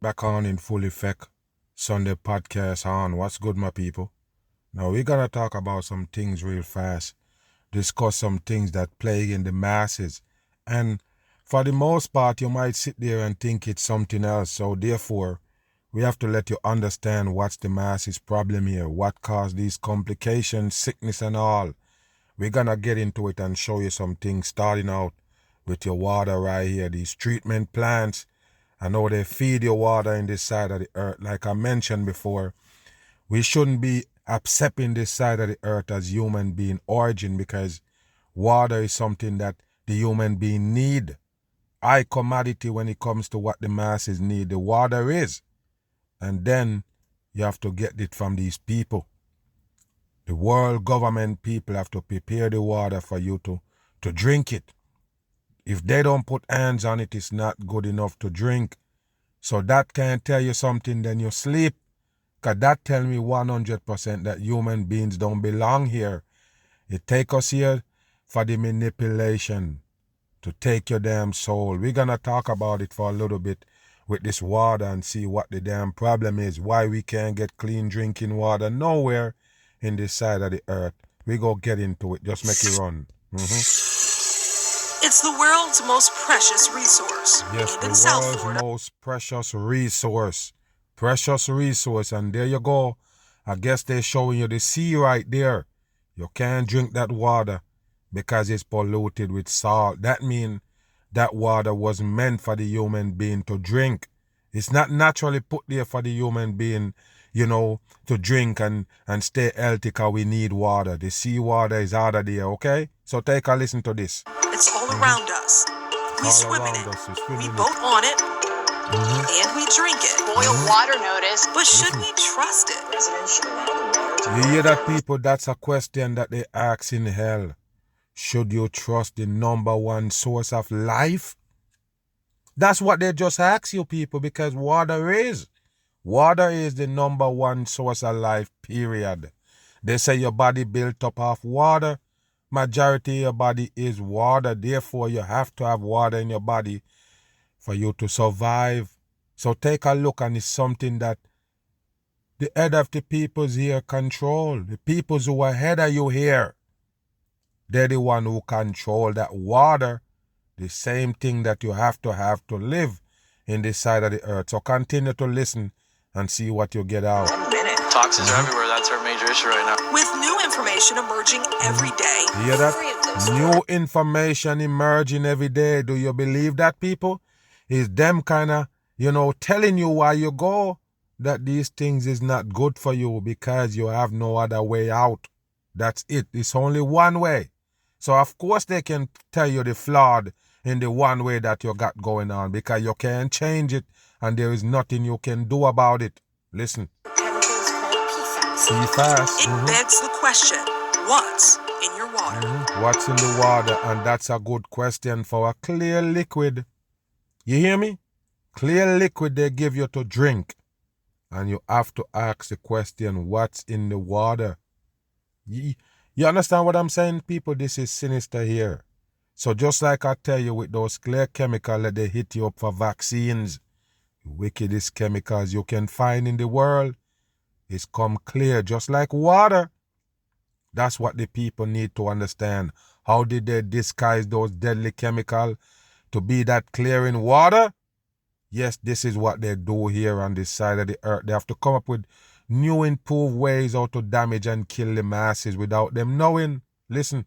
Back on in full effect. Sunday podcast on. What's good, my people? Now we're gonna talk about some things real fast. Discuss some things that plague the masses. And for the most part, you might sit there and think it's something else. So therefore, we have to let you understand what's the masses' problem here, what caused these complications, sickness and all. We're gonna get into it and show you some things, starting out with your water right here, these treatment plants. I know they feed your water in this side of the earth. Like I mentioned before, we shouldn't be accepting this side of the earth as human being origin, because water is something that the human being need. High commodity when it comes to what the masses need. The water is. And then you have to get it from these people. The world government people have to prepare the water for you to drink it. If they don't put hands on it, it's not good enough to drink. So that can tell you something, then you sleep. Because that tell me 100% that human beings don't belong here. It take us here for the manipulation, to take your damn soul. We're going to talk about it for a little bit with this water and see what the damn problem is. Why we can't get clean drinking water nowhere in this side of the earth. We go get into it. Just make it run. It's the world's most precious resource. Yes, and the in South world's Florida, most precious resource. Precious resource. And there you go. I guess they're showing you the sea right there. You can't drink that water because it's polluted with salt. That means that water was meant for the human being to drink. It's not naturally put there for the human being, to drink and stay healthy, because we need water. The sea water is out of there, okay? So take a listen to this. it's all around us. We All swim in around it. us, we swim We in it. boat on it. And we drink it. Boil water notice. But should we trust it? Residents should allow the water to You hear that, people? That's a question that they ask in hell. Should you trust the number one source of life? That's what they just ask you, people, because water is. Water is the number one source of life, period. They say your body built up of water. Majority of your body is water. Therefore, you have to have water in your body for you to survive. So take a look, and it's something that the head of the peoples here control. The peoples who are ahead of you here, they're the one who control that water, the same thing that you have to live in this side of the earth. So continue to listen and see what you get out. 1 minute. Toxins are everywhere. That's our major issue right now. With new information emerging every day. You hear that? New information emerging every day. Do you believe that, people? Is them kind of, telling you why you go, that these things is not good for you because you have no other way out. That's it. It's only one way. So of course they can tell you the flawed in the one way that you got going on, because you can't change it and there is nothing you can do about it. Listen. Chemicals called PFAS. PFAS. It begs the question, what's in your water? What's in the water? And that's a good question for a clear liquid. You hear me? Clear liquid they give you to drink. And you have to ask the question, what's in the water? You understand what I'm saying, people? This is sinister here. So just like I tell you with those clear chemicals that they hit you up for vaccines, the wickedest chemicals you can find in the world is come clear, just like water. That's what the people need to understand. How did they disguise those deadly chemicals to be that clear in water? Yes, this is what they do here on this side of the earth. They have to come up with new improved ways how to damage and kill the masses without them knowing. Listen.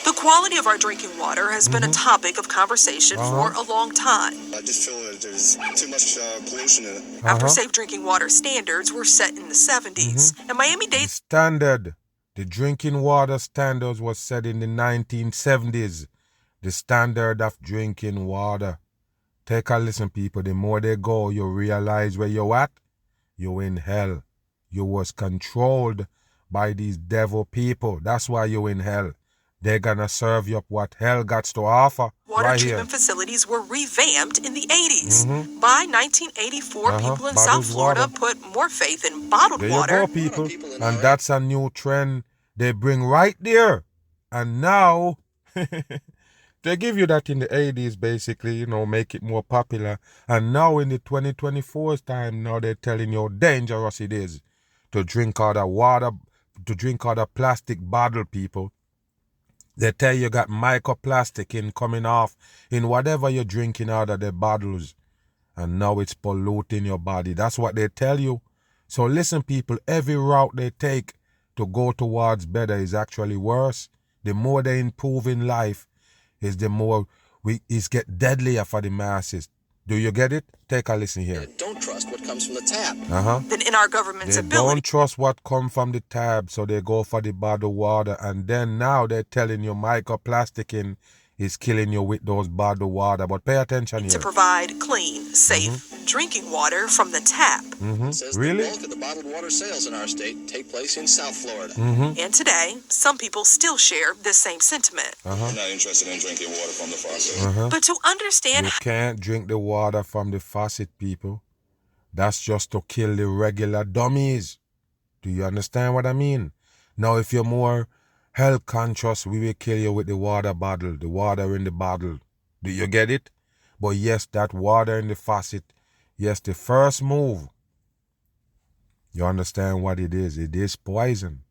The quality of our drinking water has been a topic of conversation for a long time. I just feel that there's too much pollution in it. After safe drinking water standards were set in the 70s, and Miami-Dade The drinking water standards was set in the 1970s. The standard of drinking water. Take a listen, people. The more they go, you realize where you're at. You're in hell. You was controlled by these devil people. That's why you're in hell. They're gonna serve you up what hell got to offer. water right treatment here. facilities were revamped in the 80s. By 1984, people in South Bottled Florida water. put more faith in bottled There water. you go, people. And that's a new trend they bring right there. And now, They give you that in the 80s, basically, make it more popular. And now in the 2024 time, now they're telling you how dangerous it is to drink out of water, to drink out of plastic bottle, people. They tell you got microplastic in coming off in whatever you're drinking out of the bottles. And now it's polluting your body. That's what they tell you. So listen, people, every route they take to go towards better is actually worse. The more they improve in life, is the more it's get deadlier for the masses. Do you get it? Take a listen here. Don't trust what comes from the tap. Then in our government's They ability don't trust what come from the tab, so they go for the bottled water. And then now they're telling you microplastic is killing you with those bottled water. But pay attention to here. provide clean, safe drinking water from the tap. Says Really? the bulk of the bottled water sales in our state take place in South Florida. And today, some people still share this same sentiment. I'm not interested in drinking water from the faucet. But to understand You can't drink the water from the faucet, people. That's just to kill the regular dummies. Do you understand what I mean? Now, if you're more health conscious, we will kill you with the water bottle, the water in the bottle. Do you get it? But yes, that water in the faucet, yes, the first move. You understand what it is? It is poison.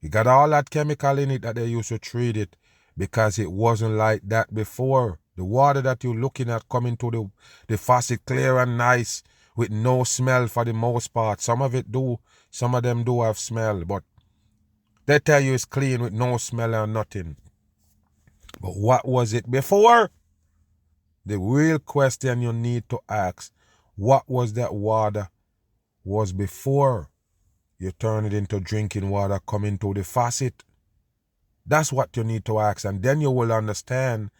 You got all that chemical in it that they used to treat it because it wasn't like that before. The water that you're looking at coming to the faucet clear and nice with no smell for the most part. Some of them do have smell, but they tell you it's clean with no smell or nothing. But what was it before? The real question you need to ask, what was that water was before you turn it into drinking water coming to the faucet? That's what you need to ask, and then you will understand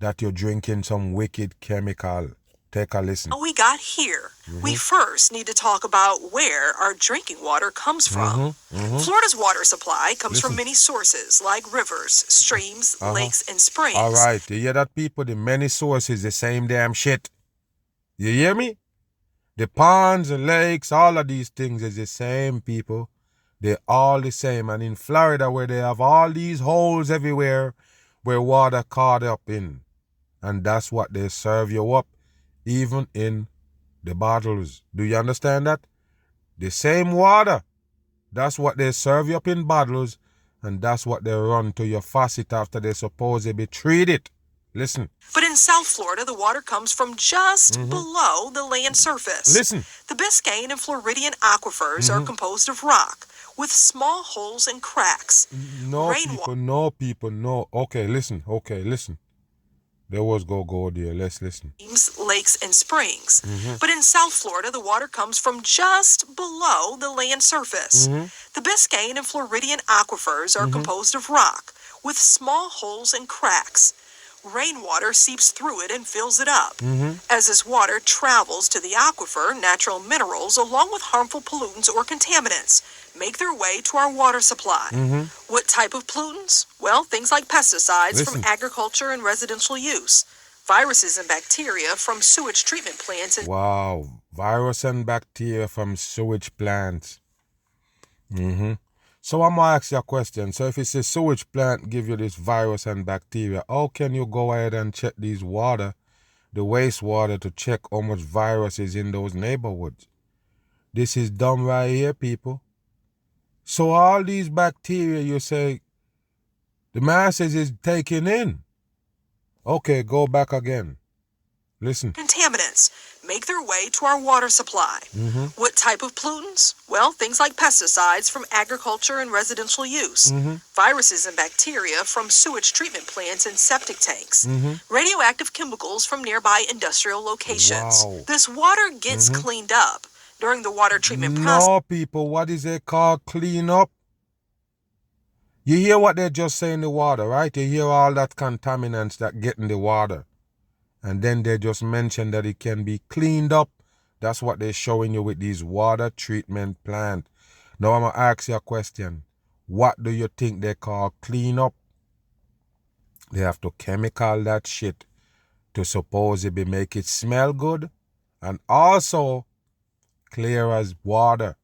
that you're drinking some wicked chemical. Take a listen. how we got here, we first need to talk about where our drinking water comes from. Florida's water supply comes from many sources like rivers, streams, lakes, and springs. All right, you hear that, people? The many sources, the same damn shit. You hear me? The ponds and lakes, all of these things is the same, people. They're all the same. And in Florida, where they have all these holes everywhere where water caught up in, and that's what they serve you up, even in the bottles. Do you understand that? The same water. That's what they serve you up in bottles, and that's what they run to your faucet after they supposedly treat it. Listen. But in South Florida, the water comes from just below the land surface. Listen. The Biscayne and Floridian aquifers are composed of rock with small holes and cracks. No, people, no. Okay, listen. There was go there. Let's listen. Lakes, and springs. But in South Florida, the water comes from just below the land surface. The Biscayne and Floridian aquifers are composed of rock with small holes and cracks. Rainwater seeps through it and fills it up. As this water travels to the aquifer, natural minerals, along with harmful pollutants or contaminants, make their way to our water supply. What type of pollutants? Well, things like pesticides from agriculture and residential use, viruses and bacteria from sewage treatment plants. Wow, virus and bacteria from sewage plants. So I'm going to ask you a question. So if it's a sewage plant give you this virus and bacteria, how can you go ahead and check these water, the wastewater, to check how much virus is in those neighborhoods? This is dumb right here, people. So all these bacteria, you say, the masses is taking in. Okay, go back again. Listen. Contaminants make their way to our water supply. What type of pollutants? Well, things like pesticides from agriculture and residential use, viruses and bacteria from sewage treatment plants and septic tanks, radioactive chemicals from nearby industrial locations. Wow. This water gets cleaned up during the water treatment process. No, people, what is it called? Clean up? You hear what they just say in the water, right? You hear all that contaminants that get in the water. And then they just mention that it can be cleaned up. That's what they're showing you with these water treatment plant. Now I'm going to ask you a question. What do you think they call clean up? They have to chemical that shit to supposedly make it smell good and also clear as water.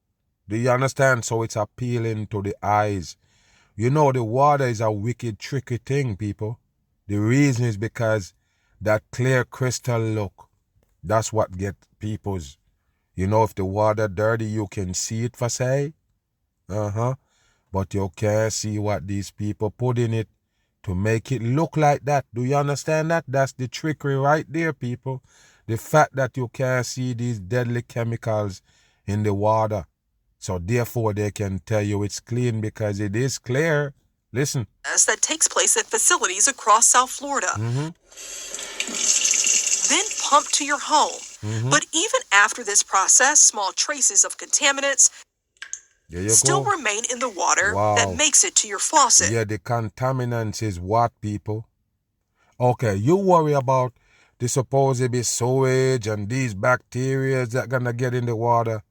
Do you understand? So it's appealing to the eyes. You know, the water is a wicked, tricky thing, people. The reason is because that clear crystal look, that's what get people's. You know, if the water dirty, you can see it for say. But you can't see what these people put in it to make it look like that. Do you understand that? That's the trickery right there, people. The fact that you can't see these deadly chemicals in the water. So therefore they can tell you it's clean because it is clear. Listen. That takes place at facilities across South Florida. Then pumped to your home. But even after this process, small traces of contaminants still remain in the water that makes it to your faucet. Yeah, the contaminants is what, people? Okay, you worry about the supposed sewage and these bacteria that gonna get in the water.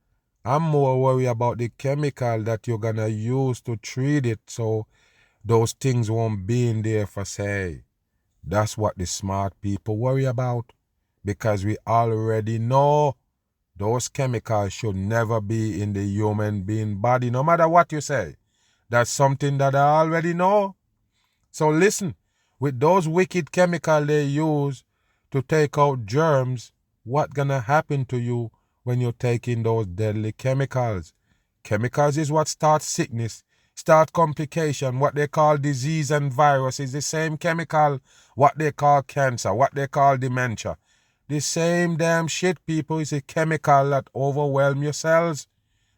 I'm more worried about the chemical that you're gonna use to treat it so those things won't be in there for say. That's what the smart people worry about. Because we already know those chemicals should never be in the human being body, no matter what you say. That's something that I already know. So listen, with those wicked chemicals they use to take out germs, what's gonna happen to you when you're taking those deadly chemicals? Chemicals is what starts sickness, start complication, what they call disease and virus is the same chemical, what they call cancer, what they call dementia. The same damn shit, people. Is a chemical that overwhelm your cells.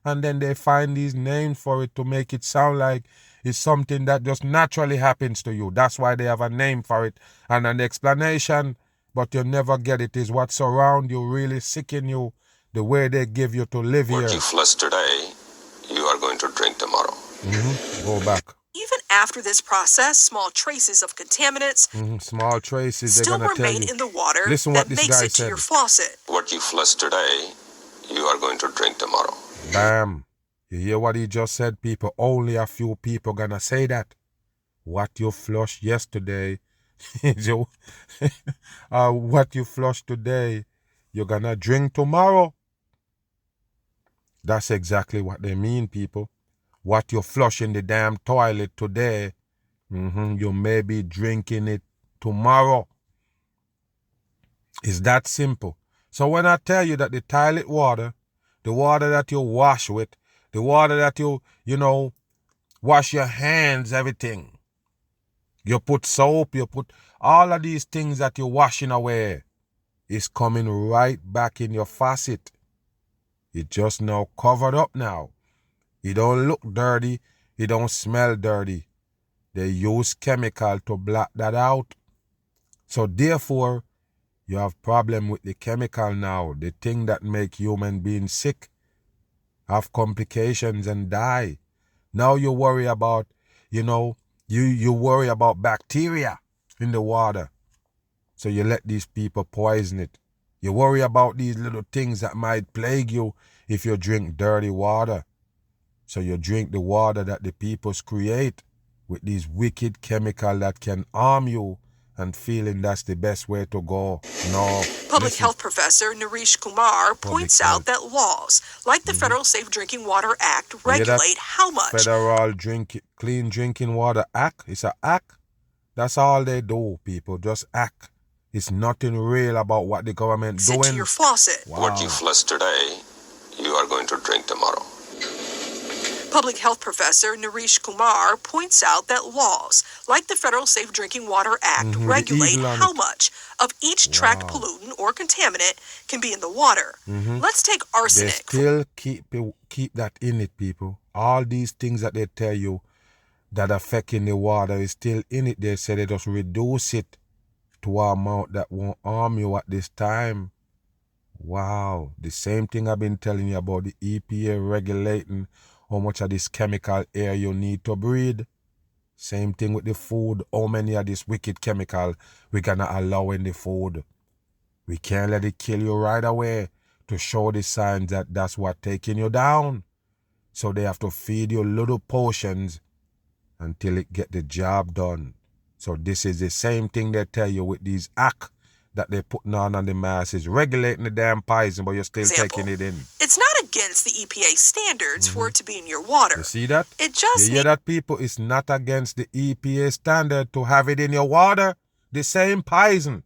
And then they find these names for it to make it sound like it's something that just naturally happens to you. That's why they have a name for it and an explanation. But you never get it. Is what surround you really sicken you the way they give you to live here. What you flush today, you are going to drink tomorrow. Go back. Even after this process, small traces of contaminants small traces still they're gonna remain tell you. in the water Listen that what this makes guy it to said. your faucet. What you flush today, you are going to drink tomorrow. Bam. You hear what he just said, people? Only a few people gonna say that. What you flushed yesterday, what you flushed today, you're gonna drink tomorrow. That's exactly what they mean, people. What you flush in the damn toilet today, you may be drinking it tomorrow. It's that simple. So when I tell you that the toilet water, the water that you wash with, the water that you wash your hands, everything. You put soap, you put all of these things that you're washing away is coming right back in your faucet. It just now covered up now. It don't look dirty. It don't smell dirty. They use chemical to block that out. So therefore, you have problem with the chemical now. The thing that make human beings sick, have complications and die. Now you worry about, you worry about bacteria in the water. So you let these people poison it. You worry about these little things that might plague you if you drink dirty water. So you drink the water that the peoples create with these wicked chemicals that can harm you and feeling that's the best way to go. No. Public health professor Naresh Kumar points out that laws like the Federal Safe Drinking Water Act regulate how much. Federal Clean Drinking Water Act. It's an act. That's all they do, people. Just act. It's nothing real about what the government doing. To your faucet. Wow. What you flush today, you are going to drink tomorrow. Public health professor Naresh Kumar points out that laws like the Federal Safe Drinking Water Act regulate how much of each tracked pollutant or contaminant can be in the water. Let's take arsenic. They still keep that in it, people. All these things that they tell you that affecting the water is still in it. They say they just reduce it to an amount that won't harm you at this time. Wow. The same thing I've been telling you about the EPA regulating how much of this chemical air you need to breathe. Same thing with the food. How many of this wicked chemical we're gonna allow in the food. We can't let it kill you right away to show the signs that that's what taking you down. So they have to feed you little portions until it get the job done. So this is the same thing they tell you with these acts that they're putting on the masses, regulating the damn poison, but you're still taking it in. It's not against the EPA standards for it to be in your water. You see that? It just you hear that, people? It's not against the EPA standard to have it in your water. The same poison.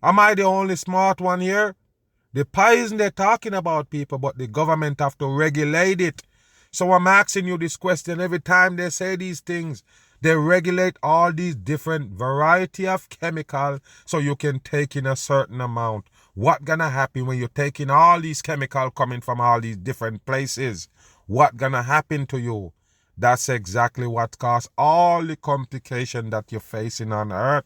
Am I the only smart one here? The poison they're talking about, people, but the government have to regulate it. So I'm asking you this question every time they say these things. They regulate all these different variety of chemical so you can take in a certain amount. What gonna happen when you're taking all these chemical coming from all these different places? What gonna happen to you? That's exactly what caused all the complication that you're facing on earth.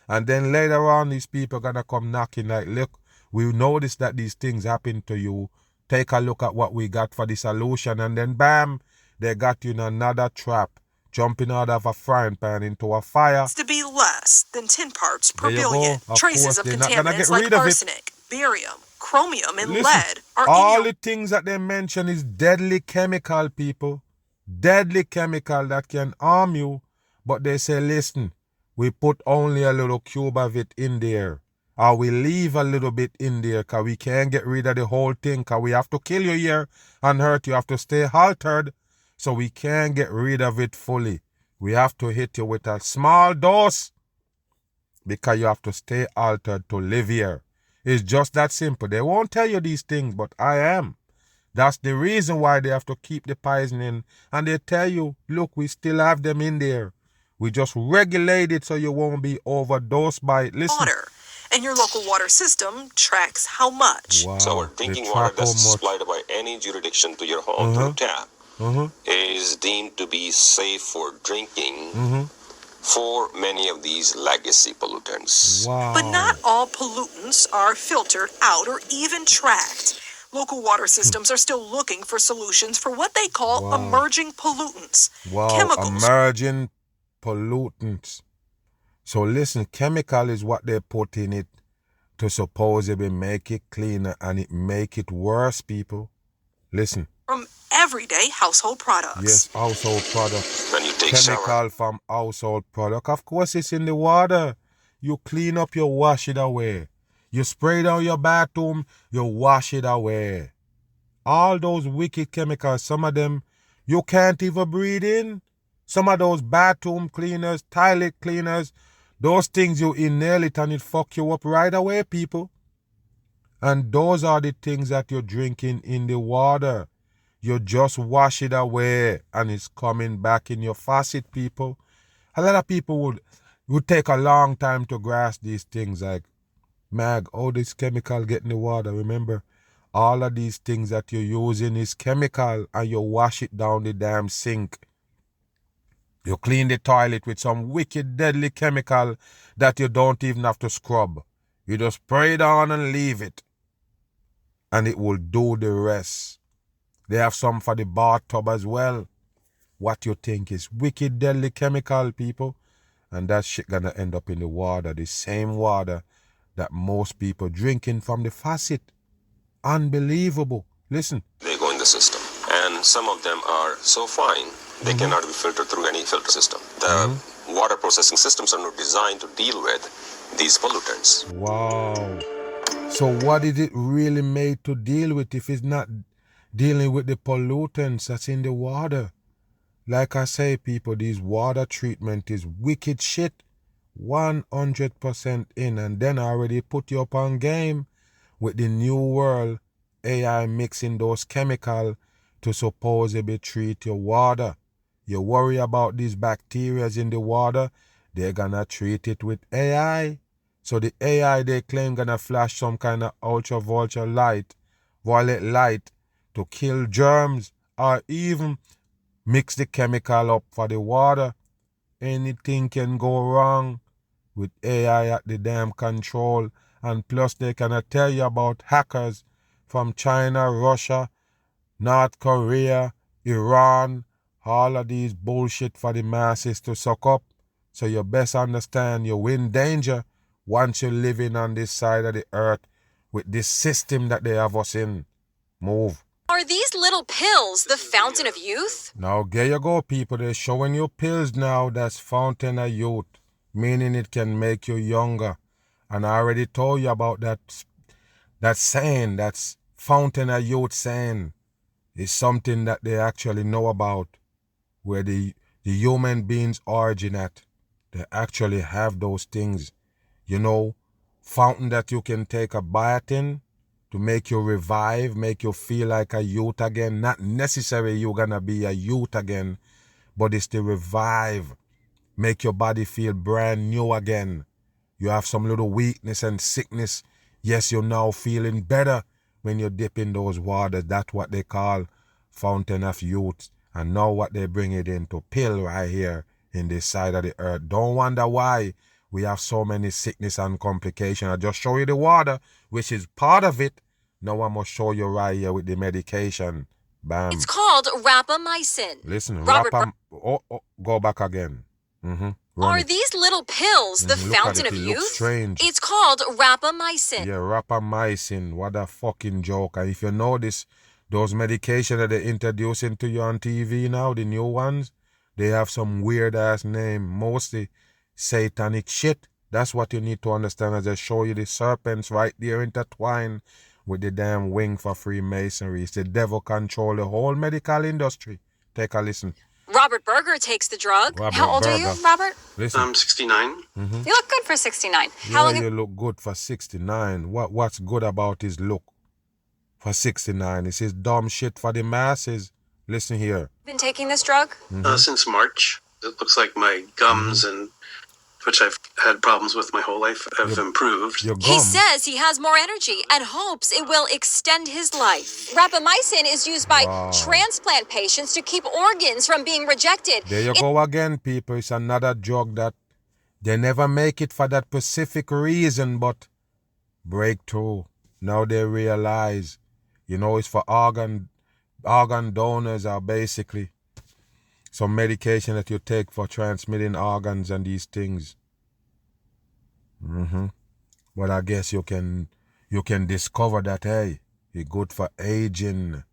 And then later on, these people gonna come knocking like, look, we noticed that these things happen to you. Take a look at what we got for the solution. And then bam, they got you in another trap, jumping out of a frying pan into a fire. To be less than 10 parts per There you billion. go. Of Traces course, of they're not gonna contaminants get like rid of it. arsenic, barium, chromium, and Listen, lead are all in your the things that they mention is deadly chemical, people. Deadly chemical that can harm you. But they say, listen, we put only a little cube of it in there. Or we leave a little bit in there because we can't get rid of the whole thing because we have to kill you here and hurt you. You have to stay altered. So we can't get rid of it fully. We have to hit you with a small dose because you have to stay altered to live here. It's just that simple. They won't tell you these things, but I am. That's the reason why they have to keep the poison in. And they tell you, look, we still have them in there. We just regulate it so you won't be overdosed by it. Listen. water. And your local water system tracks how much. Wow. So our they drinking track water how that's much. supplied by any jurisdiction to your home through tap is deemed to be safe for drinking for many of these legacy pollutants. Wow. But not all pollutants are filtered out or even tracked. Local water systems are still looking for solutions for what they call Wow. emerging pollutants. Wow, Chemicals. emerging pollutants. So listen, chemical is what they put in it to supposedly make it cleaner and it make it worse, people. Listen. From everyday household products. Yes, household product. When you take shower, Chemical from household product. Of course, it's in the water. You clean up, you wash it away. You spray down your bathroom, you wash it away. All those wicked chemicals, some of them you can't even breathe in. Some of those bathroom cleaners, toilet cleaners, those things you inhale it and it fuck you up right away, people. And those are the things that you're drinking in the water. You just wash it away and it's coming back in your faucet, people. A lot of people would take a long time to grasp these things like, Mag, all this chemical get in the water. Remember, all of these things that you're using is chemical and you wash it down the damn sink. You clean the toilet with some wicked deadly chemical that you don't even have to scrub. You just spray it on and leave it. And it will do the rest. They have some for the bathtub as well. What you think is wicked deadly chemical, people. And that shit gonna end up in the water. The same water that most people drinking from the faucet. Unbelievable. Listen. they go in the system. And some of them are so fine, they cannot be filtered through any filter system. The water processing systems are not designed to deal with these pollutants. Wow. So what is it really made to deal with if it's not dealing with the pollutants that's in the water? Like I say, people, these water treatment is wicked shit. 100% in. And then I already put you up on game with the new world AI mixing those chemicals to supposedly treat your water. You worry about these bacteria in the water, they're gonna treat it with AI. So the AI they claim gonna flash some kind of ultraviolet light to kill germs or even mix the chemical up for the water. Anything can go wrong with AI at the damn control. And plus they cannot tell you about hackers from China, Russia, North Korea, Iran, all of these bullshit for the masses to suck up. So you best understand you're in danger once you're living on this side of the earth with this system that they have us in. Move. Are these little pills the fountain of youth? Now, there you go, people. They're showing you pills now that's fountain of youth, meaning it can make you younger. And I already told you about that saying, that's fountain of youth saying. It's something that they actually know about, where the human beings origin at. They actually have those things fountain that you can take a bath in to make you revive, make you feel like a youth again. Not necessarily you're gonna be a youth again, but it's to revive, make your body feel brand new again. You have some little weakness and sickness. Yes, you're now feeling better when you dip in those waters. That's what they call fountain of youth. And now what they bring it into pill right here in this side of the earth. Don't wonder why we have so many sickness and complications. I just show you the water, which is part of it. Now I'm going to show you right here with the medication. Bam. It's called rapamycin. Listen, Robert go back again. Are these little pills the Look fountain at it, of it looks youth? strange. It's called rapamycin. Yeah, rapamycin. What a fucking joke. And if you know this, those medications that they're introducing to you on TV now, the new ones, they have some weird ass name, mostly satanic shit. That's what you need to understand as I show you the serpents right there intertwined with the damn wing for Freemasonry. It's the devil control the whole medical industry. Take a listen. Robert Berger takes the drug. Robert How old are you, Berger. Robert? Listen. I'm 69. You look good for 69. Yeah, How long you have look good for 69. What's good about his look for 69? It's his dumb shit for the masses. Listen here. you been taking this drug? Since March. It looks like my gums, and which I've had problems with my whole life, have improved. Your He gum. says he has more energy and hopes it will extend his life. Rapamycin is used by transplant patients to keep organs from being rejected. There you go again, people. It's another drug that they never make it for that specific reason, but breakthrough. Now they realize, it's for organ donors are basically some medication that you take for transmitting organs and these things. But I guess you can discover that, hey, it's good for aging.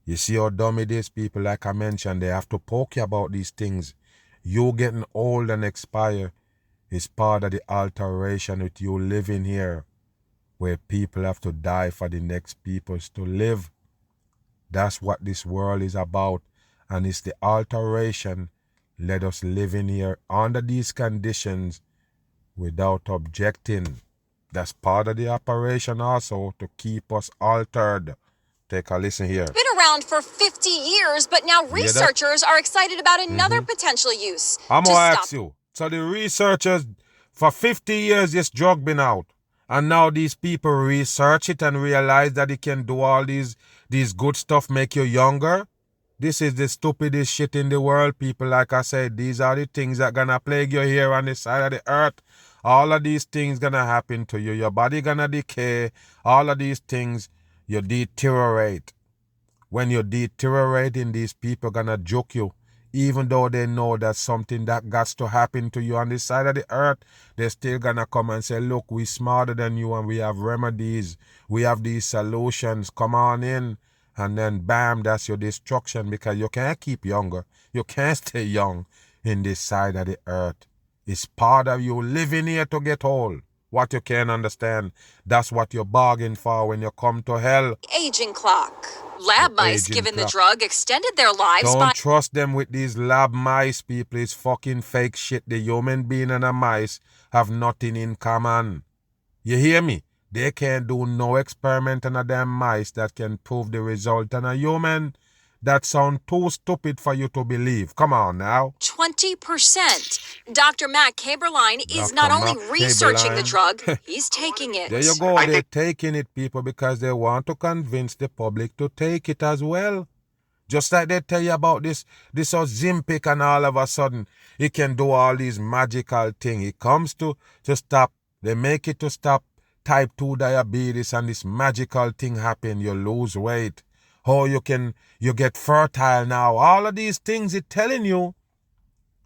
You see how dumb it is, people, like I mentioned, they have to poke you about these things. You getting old and expire is part of the alteration with you living here, where people have to die for the next peoples to live. That's what this world is about. And it's the alteration. Let us live in here under these conditions without objecting. That's part of the operation also, to keep us altered. Take a listen here. Been around for 50 years, but now that? researchers are excited about another potential use. I'm to going to stop ask you. So the researchers, for 50 years, this drug been out. And now these people research it and realize that it can do all these good stuff, make you younger. This is the stupidest shit in the world, people. Like I said, these are the things that gonna plague you here on the side of the earth. All of these things gonna happen to you. Your body gonna decay. All of these things, you deteriorate. When you deteriorating, these people gonna joke you. Even though they know that something that got to happen to you on this side of the earth, they're still gonna come and say, look, we smarter than you and we have remedies. We have these solutions. Come on in. And then bam, that's your destruction, because you can't keep younger. You can't stay young in this side of the earth. It's part of you living here to get old. What you can't understand, that's what you bargain for when you come to hell. aging clock. Lab mice aging given the clock. drug extended their lives Don't by trust them with these lab mice, people. It's fucking fake shit. The human being and the mice have nothing in common. You hear me? They can't do no experiment on a damn mice that can prove the result on a human. That sounds too stupid for you to believe. Come on now. 20%. Dr. Matt Caberline is Dr. not only Matt researching the Caberline. drug, he's taking it. There you go. They're taking it, people, because they want to convince the public to take it as well. Just like they tell you about this Ozempic, and all of a sudden it can do all these magical things. It comes to stop. They make it to stop type 2 diabetes, and this magical thing happen. You lose weight. Oh, you get fertile now. All of these things it's telling you.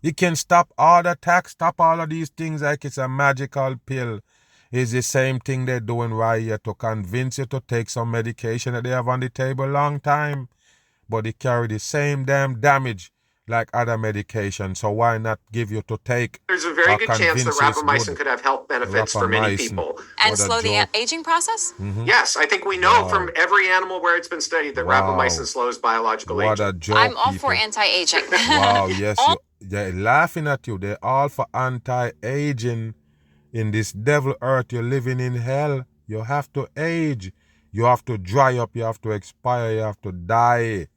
You can stop heart attack, stop all of these things like it's a magical pill. It's the same thing they're doing right here to convince you to take some medication that they have on the table long time. But it carry the same damn damage like other medication. So why not give you to take? There's a very or good chance that convince it's rapamycin good? could have health benefits for many Rapamycin. people. And What a slow the joke. aging process? Yes, I think we know Wow. from every animal where it's been studied that Wow. rapamycin slows biological What aging. a joke, I'm all people. for anti-aging. Wow, yes, they're laughing at you. They're all for anti-aging. In this devil earth, you're living in hell. You have to age. You have to dry up. You have to expire. You have to die.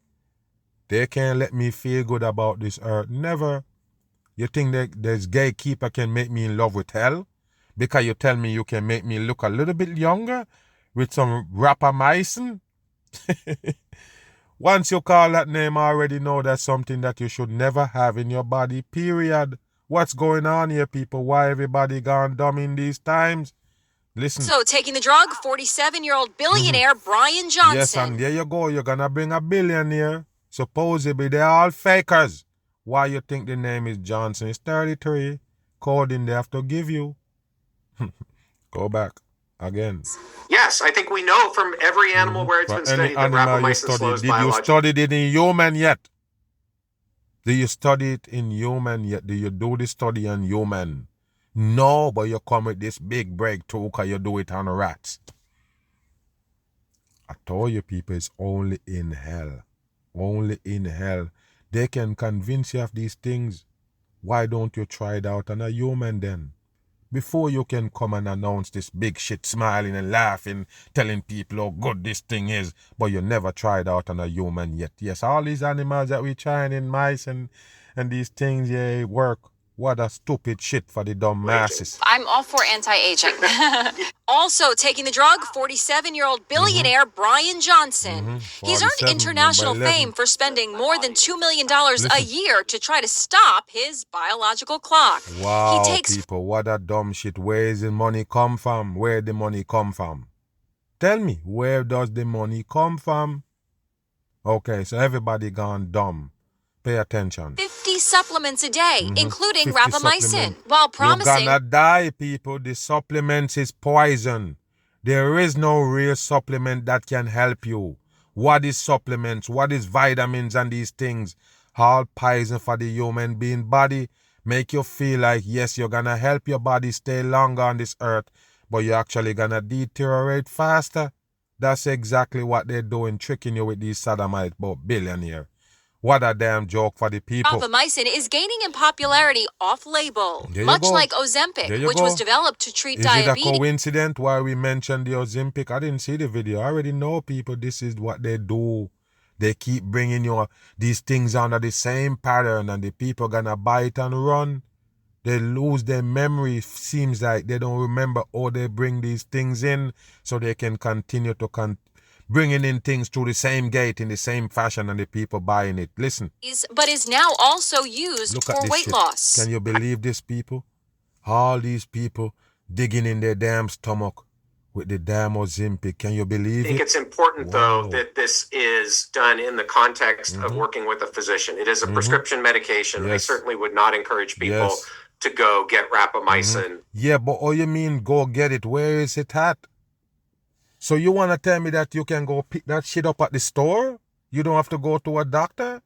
They can't let me feel good about this earth. Never. You think that this gatekeeper can make me in love with hell? Because you tell me you can make me look a little bit younger with some rapamycin? Once you call that name, I already know that's something that you should never have in your body, period. What's going on here, people? Why everybody gone dumb in these times? Listen. So, taking the drug, 47-year-old billionaire Brian Johnson. Yes, and there you go. You're going to bring a billionaire. Supposedly, they're all fakers. Why you think the name is Johnson? It's 33. Coding they have to give you. Go back again. Yes, I think we know from every animal where it's been studied that rapamycin slows biological. Did you study it in human yet? Do you study it in human yet? Do you do the study on human? No, but you come with this big breakthrough because you do it on rats. I told you, people, it's only in hell. Only in hell. They can convince you of these things. Why don't you try it out on a human then? Before you can come and announce this big shit, smiling and laughing, telling people how good this thing is, but you never tried out on a human yet. Yes, all these animals that we trying in mice and these things, yeah, work. What a stupid shit for the dumb masses. I'm all for anti-aging. Also taking the drug, 47-year-old billionaire Brian Johnson. He's earned international fame for spending more than $2 million a year to try to stop his biological clock. Wow, He takes people, what a dumb shit. Where is the money come from? Where the money come from? Tell me, where does the money come from? Okay, so everybody gone dumb. Pay attention. 50 supplements a day, including 50 rapamycin, supplement. while promising... You're gonna die, people. The supplements is poison. There is no real supplement that can help you. What is supplements? What is vitamins and these things? All poison for the human being body. Make you feel like, yes, you're gonna help your body stay longer on this earth, but you're actually gonna deteriorate faster. That's exactly what they're doing, tricking you with these sodomite billionaire. What a damn joke for the people. Rapamycin is gaining in popularity off-label, much like Ozempic, which was developed to treat diabetes. Is it a coincidence why we mentioned the Ozempic? I didn't see the video. I already know, people, this is what they do. They keep bringing you these things under the same pattern, and the people gonna buy it and run. They lose their memory. Seems like they don't remember how they bring these things in, so they can continue to bringing in things through the same gate in the same fashion, and the people buying it. Listen. But is now also used for weight loss. Can you believe this, people? All these people digging in their damn stomach with the damn Ozempic. Can you believe it? I think it's important, though, that this is done in the context of working with a physician. It is a prescription medication. I certainly would not encourage people to go get rapamycin. Yeah, but all you mean go get it? Where is it at? So you want to tell me that you can go pick that shit up at the store? You don't have to go to a doctor?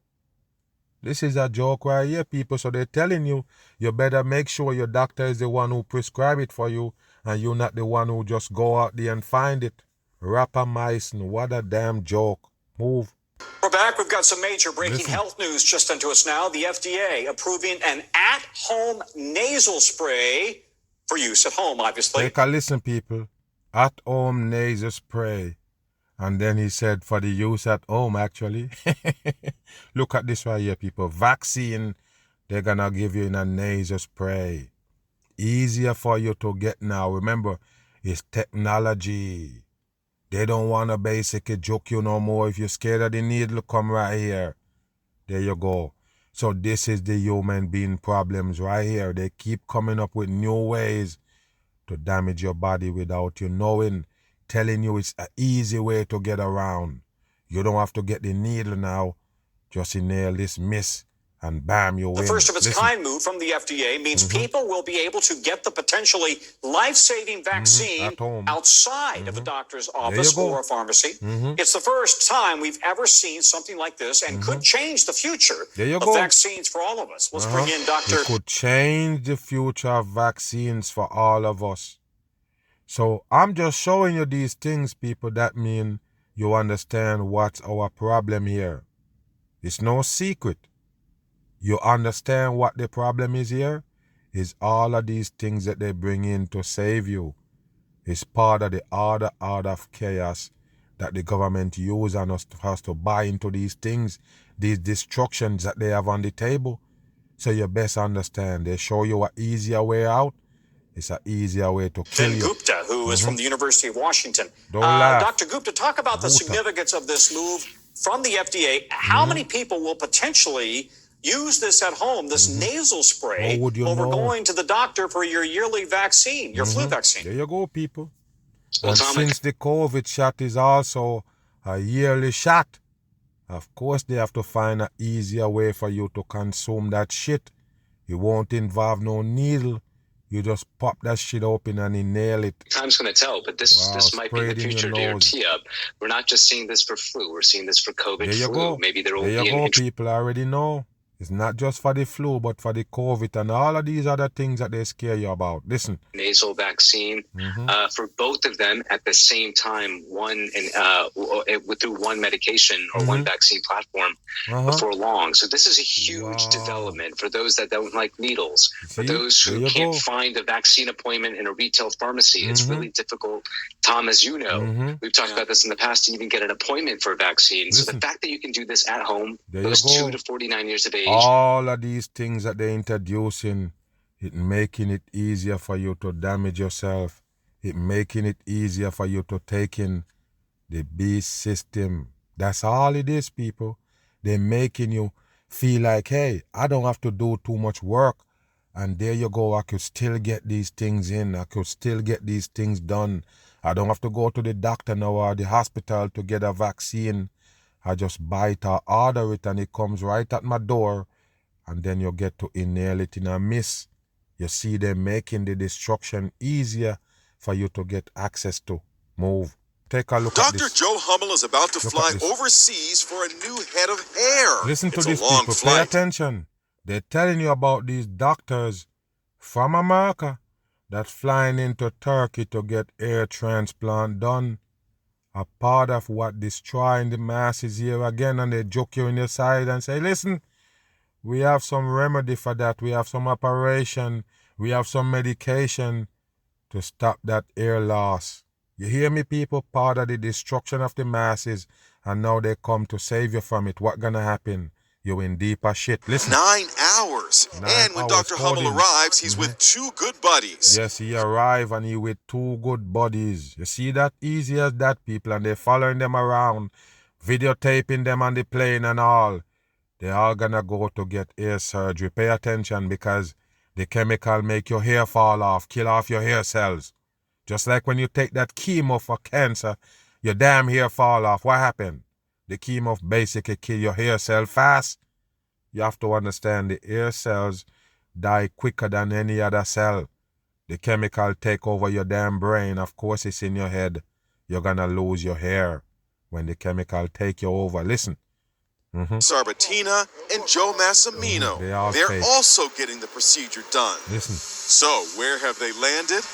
This is a joke right here, people. So they're telling you, you better make sure your doctor is the one who prescribe it for you, and you're not the one who just go out there and find it. Rapamycin, what a damn joke. Move. We're back. We've got some major breaking health news just into us now. The FDA approving an at-home nasal spray for use at home, obviously. Take a listen, people. At-home nasal spray. And then he said for the use at home, actually. Look at this right here, people. Vaccine, they're going to give you in a nasal spray. Easier for you to get now. Remember, it's technology. They don't want to basically joke you no more. If you're scared of the needle, come right here. There you go. So this is the human being problems right here. They keep coming up with new ways to damage your body without you knowing, telling you it's an easy way to get around. You don't have to get the needle now. Just inhale this mist and bam, you win. The first of its kind move from the FDA means people will be able to get the potentially life-saving vaccine outside of a doctor's office or a pharmacy. It's the first time we've ever seen something like this and could change the future of vaccines for all of us. Let's bring in Dr. It could change the future of vaccines for all of us. So I'm just showing you these things, people. That mean you understand what's our problem here. It's no secret. You understand what the problem is here? is all of these things that they bring in to save you. It's part of the order of chaos that the government use on us for us to buy into these things, these destructions that they have on the table. So you best understand, they show you an easier way out. It's an easier way to kill you. Gupta, who is from the University of Washington. Don't laugh. Dr. Gupta, talk about the significance of this move from the FDA. How many people will potentially use this at home, this nasal spray, over going to the doctor for your yearly vaccine, your flu vaccine? There you go, people. Well, And since the COVID shot is also a yearly shot, of course they have to find an easier way for you to consume that shit. It won't involve no needle. You just pop that shit open and inhale it. Time's going to tell, but this might be the future to your tee up. We're not just seeing this for flu. We're seeing this for COVID There you flu. go. Maybe there will There be you go, people already know. It's not just for the flu, but for the COVID and all of these other things that they scare you about. Listen. nasal vaccine for both of them at the same time, through one medication or one vaccine platform before long. So this is a huge development for those that don't like needles. For those who can't find a vaccine appointment in a retail pharmacy, it's really difficult. Tom, as you know, we've talked about this in the past, to even get an appointment for a vaccine. So the fact that you can do this at home, those 2 to 49 years of age. All of these things that they're introducing, it making it easier for you to damage yourself. It making it easier for you to take in the beast system. That's all it is, people. They're making you feel like, hey, I don't have to do too much work. And there you go, I could still get these things in. I could still get these things done. I don't have to go to the doctor now or the hospital to get a vaccine. I just buy it or order it and it comes right at my door, and then you get to inhale it in a miss. You see, they're making the destruction easier for you to get access to. Move. Take a look at this. Dr. Joe Hummel is about to fly overseas for a new head of hair. Listen to It's this, a long people. Pay flight. attention. They're telling you about these doctors from America that's flying into Turkey to get hair transplant done. A part of what destroying the masses here again, and they joke you in your side and say, listen, we have some remedy for that. We have some operation. We have some medication to stop that hair loss. You hear me, people? Part of the destruction of the masses, and now they come to save you from it. What gonna happen? You in deeper shit. Listen. 9 hours. And when Dr. Hummel arrives, he's with 2 good buddies. Yes, he arrive and he with 2 good buddies. You see that? Easy as that, people. And they following them around, videotaping them on the plane and all. They all gonna go to get hair surgery. Pay attention, because the chemical make your hair fall off, kill off your hair cells. Just like when you take that chemo for cancer, your damn hair fall off. What happened? The chemo basically kill your hair cell fast. You have to understand, the hair cells die quicker than any other cell. The chemical take over your damn brain. Of course, it's in your head. You're gonna lose your hair when the chemical take you over. Listen. Sarbatina and Joe Massimino. They're also getting the procedure done. Listen. So, where have they landed?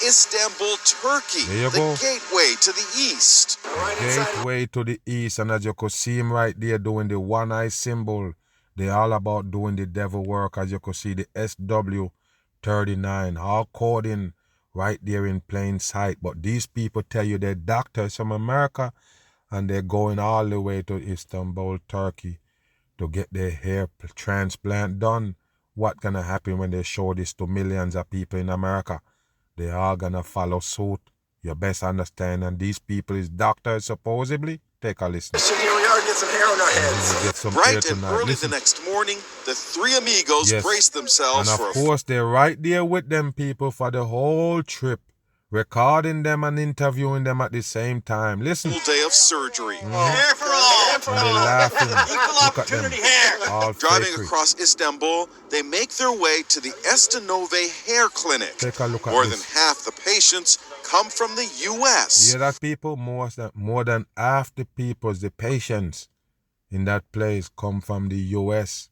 Istanbul, Turkey, There you the go. gateway to the east. Gateway to the east, and as you could see him right there doing the one eye symbol, they're all about doing the devil work. As you could see the SW39, all coding right there in plain sight. But these people tell you they're doctors from America, and they're going all the way to Istanbul, Turkey to get their hair transplant done. What gonna happen when they show this to millions of people in America? They are gonna follow suit. You best understand. And these people is doctors, supposedly. Take a listen. So here we are, get some hair on our heads. Get some Bright hair and tonight. early Listen. the next morning, the 3 amigos brace themselves And for of a course, they're right there with them people for the whole trip, recording them and interviewing them at the same time. Listen. full day of surgery. Hair for all. And they're laughing. Look at them. All Driving fake. across Istanbul, they make their way to the Estanove Hair Clinic. Take a look at More this. than half the patients come from the U.S. You hear that, people? More than half the people, the patients in that place come from the U.S.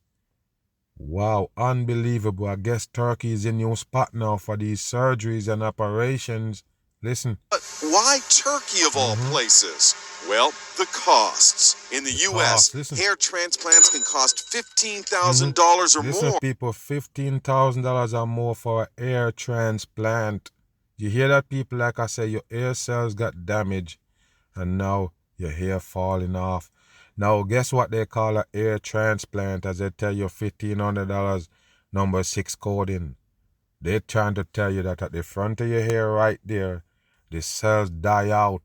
Wow, unbelievable. I guess Turkey is a new spot now for these surgeries and operations. Listen. But why Turkey of all places? Well, the costs. In the U.S., hair transplants can cost $15,000 or Listen, more. people, $15,000 or more for a hair transplant. You hear that, people? Like I say, your hair cells got damaged and now your hair falling off. Now, guess what they call a hair transplant? As they tell you, $1,500, number 6 coding. They're trying to tell you that at the front of your hair right there, the cells die out.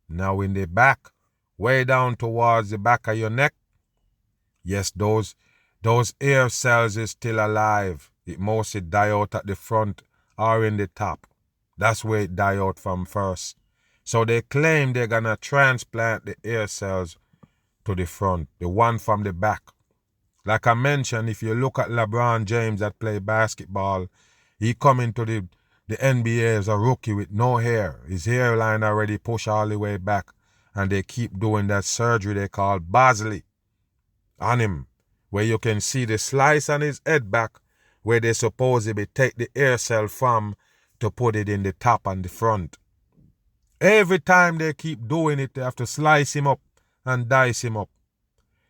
Now in the back, way down towards the back of your neck, yes, those hair cells is still alive. It mostly die out at the front or in the top. That's where it die out from first. So they claim they're gonna transplant the hair cells to the front, the one from the back. Like I mentioned, if you look at LeBron James that play basketball, he come into the NBA as a rookie with no hair. His hairline already pushed all the way back. And they keep doing that surgery they call Bosley on him, where you can see the slice on his head back where they supposedly take the hair cell from to put it in the top and the front. Every time they keep doing it, they have to slice him up and dice him up.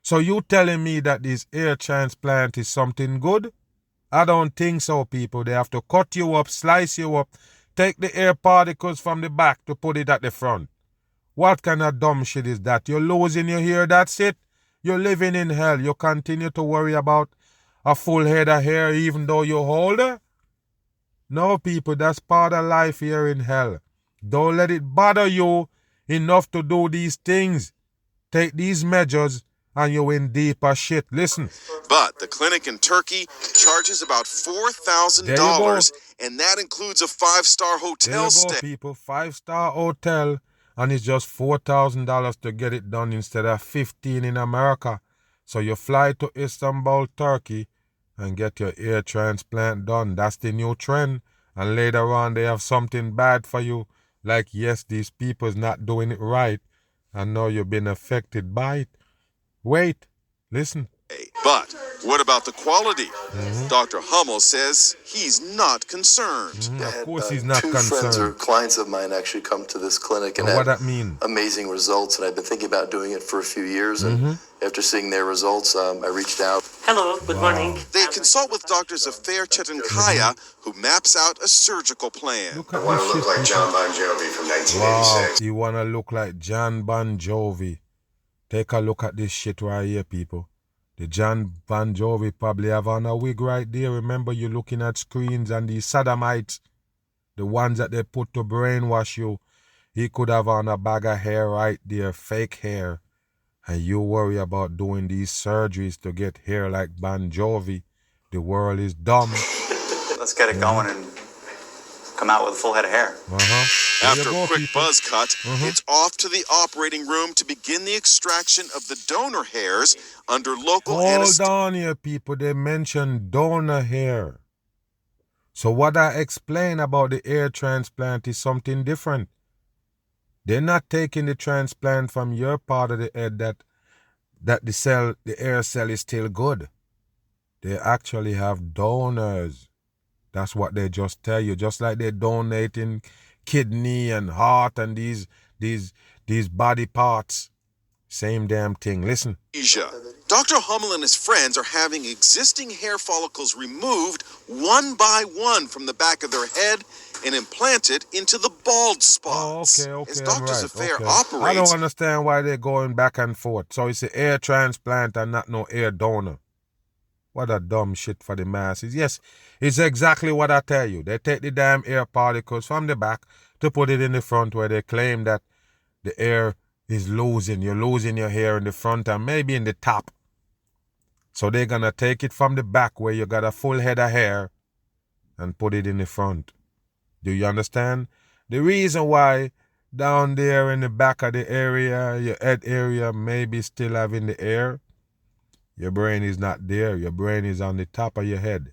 So you telling me that this hair transplant is something good? I don't think so, people. They have to cut you up, slice you up, take the hair particles from the back to put it at the front. What kind of dumb shit is that? You're losing your hair, that's it? You're living in hell. You continue to worry about a full head of hair even though you're older? No, people, that's part of life here in hell. Don't let it bother you enough to do these things. Take these measures and you're in deeper shit. Listen. But the clinic in Turkey charges about $4,000, and that includes a 5-star hotel stay. There you go, people. 5-star hotel, and it's just $4,000 to get it done instead of $15,000 in America. So you fly to Istanbul, Turkey, and get your hair transplant done. That's the new trend. And later on, they have something bad for you. Like, yes, these people's not doing it right, and now you've been affected by it. Wait, listen. But what about the quality? Dr. Hummel says he's not concerned. Of course he's not concerned. Two friends or clients of mine actually come to this clinic and what have that mean? Amazing results, and I've been thinking about doing it for a few years, and after seeing their results, I reached out. Hello, good morning. They consult with doctors Afer Chetinkaya, who maps out a surgical plan. I want to look like John Bon Jovi from 1986. Wow, you want to look like John Bon Jovi. Take a look at this shit right here, people. The John Bon Jovi probably have on a wig right there. Remember, you're looking at screens and these sodomites, the ones that they put to brainwash you. He could have on a bag of hair right there, fake hair. And you worry about doing these surgeries to get hair like Bon Jovi. The world is dumb. Let's get it going and come out with a full head of hair. After a quick buzz cut, it's off to the operating room to begin the extraction of the donor hairs under local anesthesia. Hold on here, people. They mentioned donor hair. So what I explained about the hair transplant is something different. They're not taking the transplant from your part of the head that the hair cell is still good. They actually have donors. That's what they just tell you. Just like they're donating kidney and heart and these body parts. Same damn thing. Listen. Dr. Hummel and his friends are having existing hair follicles removed one by one from the back of their head and implanted into the bald spots. Okay, As Dr. right, Zafair okay. operates, I don't understand why they're going back and forth. So it's an hair transplant and not no hair donor. What a dumb shit for the masses. Yes, it's exactly what I tell you. They take the damn hair particles from the back to put it in the front where they claim that the hair is losing. You're losing your hair in the front and maybe in the top. So they're going to take it from the back where you got a full head of hair and put it in the front. Do you understand? The reason why down there in the back of the area, your head area, maybe still having the hair, your brain is not there. Your brain is on the top of your head,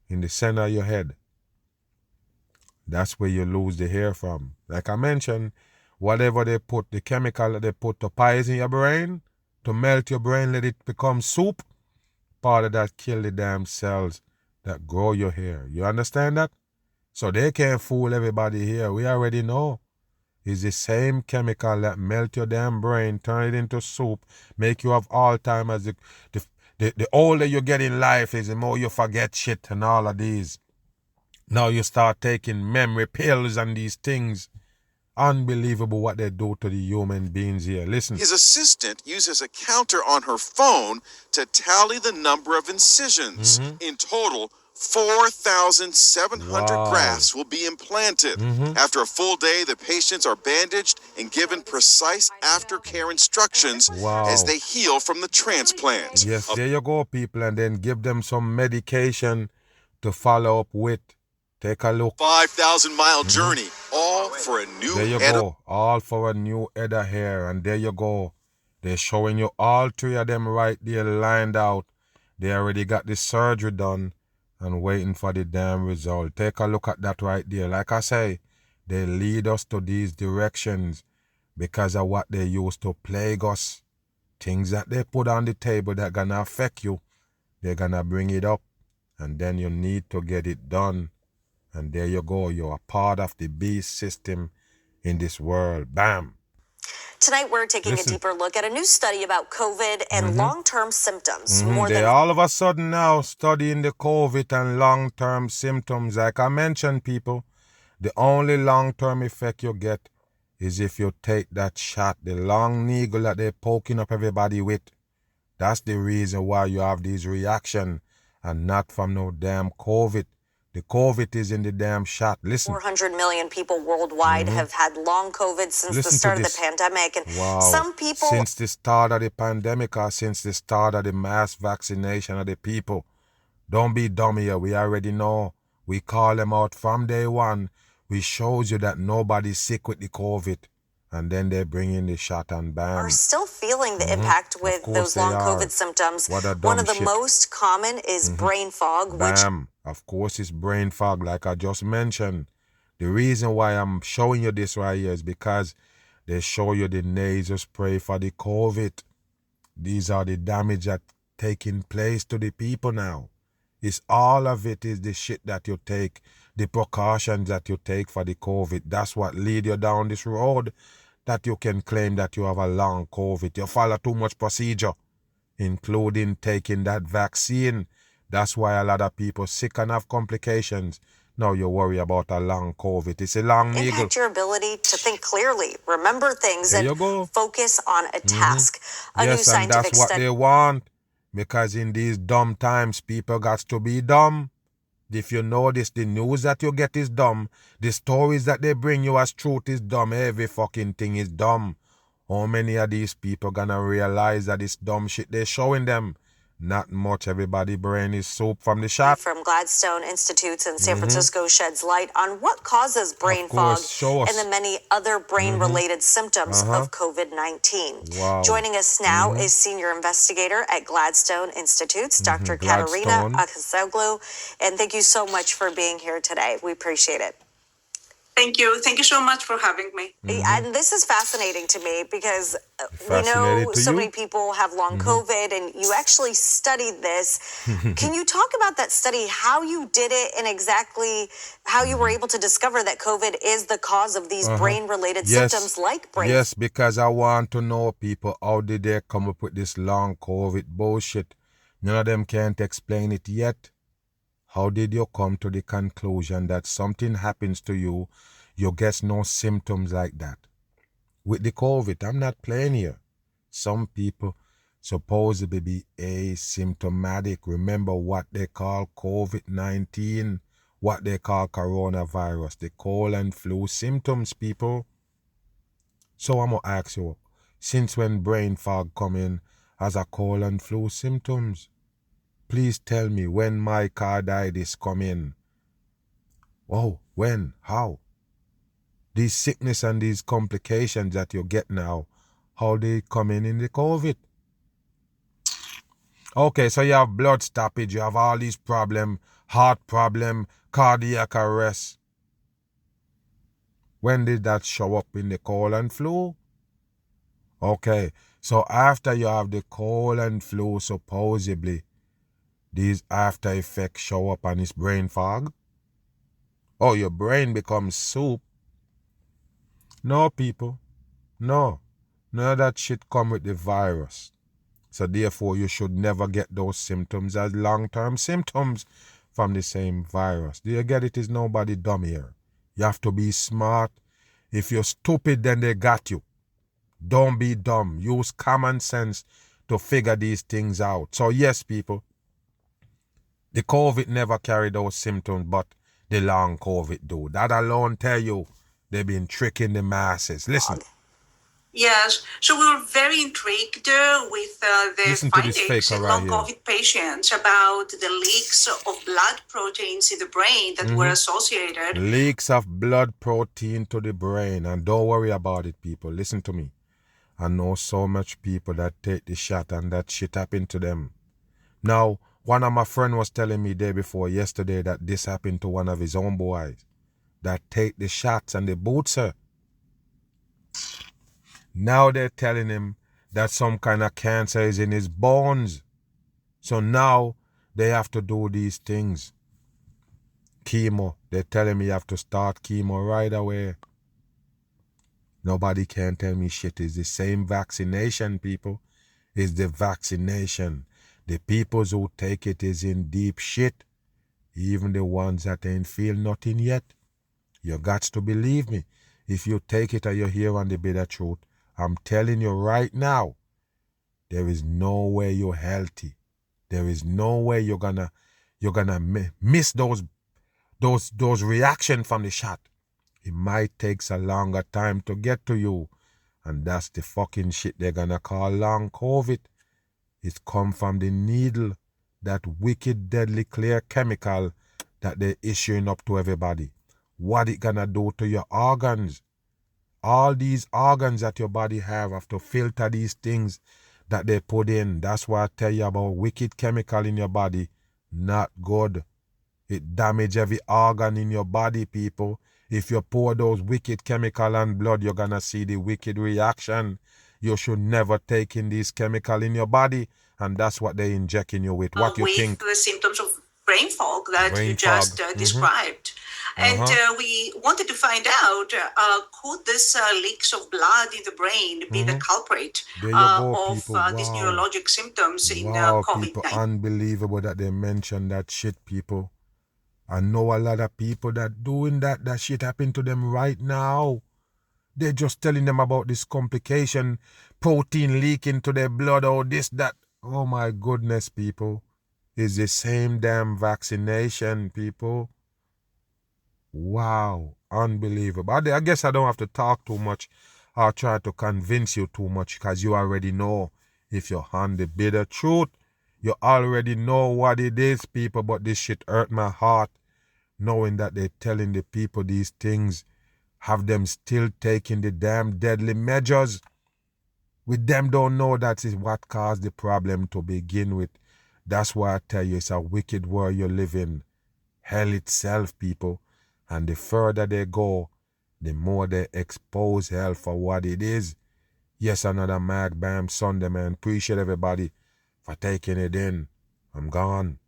in the center of your head. That's where you lose the hair from. Like I mentioned, whatever they put, the chemical that they put to poison your brain, to melt your brain, let it become soup, part of that kill the damn cells that grow your hair. You understand that? So they can't fool everybody here. We already know. is the same chemical that melt your damn brain, turn it into soup, make you have Alzheimer's. The older you get in life is the more you forget shit and all of these. Now you start taking memory pills and these things. Unbelievable what they do to the human beings here. Listen. His assistant uses a counter on her phone to tally the number of incisions. In total, 4,700 grafts will be implanted. After a full day, the patients are bandaged and given precise aftercare instructions as they heal from the transplant. Yes, there you go, people, and then give them some medication to follow up with. Take a look. 5,000-mile journey, all for a new There you head go. All for a new head of hair. And there you go. They're showing you all three of them right there lined out. They already got the surgery done and waiting for the damn result. Take a look at that right there. Like I say, they lead us to these directions because of what they used to plague us. Things that they put on the table that gonna affect you. They're gonna bring it up. And then you need to get it done. And there you go. You're a part of the beast system in this world. Bam. Tonight, we're taking a deeper look at a new study about COVID and long-term symptoms. They all of a sudden now studying the COVID and long-term symptoms. Like I mentioned, people, the only long-term effect you get is if you take that shot, the long needle that they're poking up everybody with. That's the reason why you have these reactions and not from no damn COVID. The COVID is in the damn shot. Listen. 400 million people worldwide have had long COVID since the start of the pandemic. And some people... Since the start of the pandemic or since the start of the mass vaccination of the people. Don't be dumb here. We already know. We call them out from day one. We shows you that nobody's sick with the COVID. And then they bring in the shot and bam. Are still feeling the impact with those long COVID symptoms. One of the most common is brain fog. Bam. Of course, it's brain fog, like I just mentioned. The reason why I'm showing you this right here is because they show you the nasal spray for the COVID. These are the damage that taking place to the people now. It's all of it is the shit that you take, the precautions that you take for the COVID. That's what lead you down this road that you can claim that you have a long COVID. You follow too much procedure, including taking that vaccine. That's why a lot of people sick and have complications. Now you worry about a long COVID. It's a long needle. Impact your ability to think clearly, remember things, and focus on a task. A new scientific and that's what they want. Because in these dumb times, people got to be dumb. If you notice, the news that you get is dumb. The stories that they bring you as truth is dumb. Every fucking thing is dumb. How many of these people gonna realize that this dumb shit they're showing them? Not much. Everybody brain is soup from the shop. From Gladstone Institutes in San Francisco sheds light on what causes brain fog and the many other brain-related symptoms of COVID-19. Wow. Joining us now is senior investigator at Gladstone Institutes, Dr. Katerina Akasoglu. And thank you so much for being here today. We appreciate it. Thank you. Thank you so much for having me. And this is fascinating to me because we know so many people have long COVID, and you actually studied this. Can you talk about that study, how you did it, and exactly how you were able to discover that COVID is the cause of these brain-related symptoms like brain? Yes, because I want to know, people, how did they come up with this long COVID bullshit? None of them can't explain it yet. How did you come to the conclusion that something happens to you, you get no symptoms like that? With the COVID, I'm not playing here. Some people supposedly be asymptomatic. Remember what they call COVID-19, what they call coronavirus, the cold and flu symptoms, people. So I'm going to ask you, since when brain fog come in as a cold and flu symptoms? Please tell me when myocarditis come in. Oh, when? How? These sickness and these complications that you get now, how they come in the COVID? Okay, so you have blood stoppage, you have all these problems, heart problem, cardiac arrest. When did that show up in the cold and flu? Okay, so after you have the cold and flu, supposedly, these after effects show up on this brain fog. Oh, your brain becomes soup. No, people. No. None of that shit come with the virus. So therefore, you should never get those symptoms as long-term symptoms from the same virus. Do you get it? Is nobody dumb here. You have to be smart. If you're stupid, then they got you. Don't be dumb. Use common sense to figure these things out. So yes, people, the COVID never carry those symptoms, but the long COVID do. That alone tell you they've been tricking the masses. Listen. Yes, so we were very intrigued with the findings in long COVID patients about the leaks of blood proteins in the brain that were associated. Leaks of blood protein to the brain. And don't worry about it, people. Listen to me. I know so much people that take the shot and that shit happened to them. Now, one of my friends was telling me day before yesterday that this happened to one of his own boys that take the shots and the boots her. Now they're telling him that some kind of cancer is in his bones. So now they have to do these things. Chemo. They're telling me you have to start chemo right away. Nobody can tell me shit. It's the same vaccination, people. It's the vaccination. The peoples who take it is in deep shit. Even the ones that ain't feel nothing yet. You got to believe me. If you take it or you're here on the bitter truth, I'm telling you right now, there is no way you're healthy. There is no way you're gonna miss those reactions from the shot. It might take a longer time to get to you, and that's the fucking shit they're gonna call long COVID. It come from the needle, that wicked, deadly, clear chemical that they're issuing up to everybody. What it gonna do to your organs? All these organs that your body have to filter these things that they put in. That's why I tell you about wicked chemical in your body. Not good. It damage every organ in your body, people. If you pour those wicked chemical and blood, you're gonna see the wicked reaction. You should never take in this chemical in your body, and that's what they're injecting you with. What you think? With the symptoms of brain fog that you just described. And we wanted to find out, could this leaks of blood in the brain be the culprit of these neurologic symptoms in COVID-19? People, unbelievable that they mentioned that shit, people. I know a lot of people that doing that shit happened to them right now. They're just telling them about this complication, protein leaking to their blood, or this, that. Oh my goodness, people. It's the same damn vaccination, people. Wow, unbelievable. I guess I don't have to talk too much or try to convince you too much, because you already know. If you're on the bitter truth, you already know what it is, people. But this shit hurt my heart, knowing that they're telling the people these things, have them still taking the damn deadly measures. With them don't know that is what caused the problem to begin with. That's why I tell you, it's a wicked world you live in. Hell itself, people. And the further they go, the more they expose hell for what it is. Yes, another Mag Bam Sunday, man. Appreciate everybody for taking it in. I'm gone.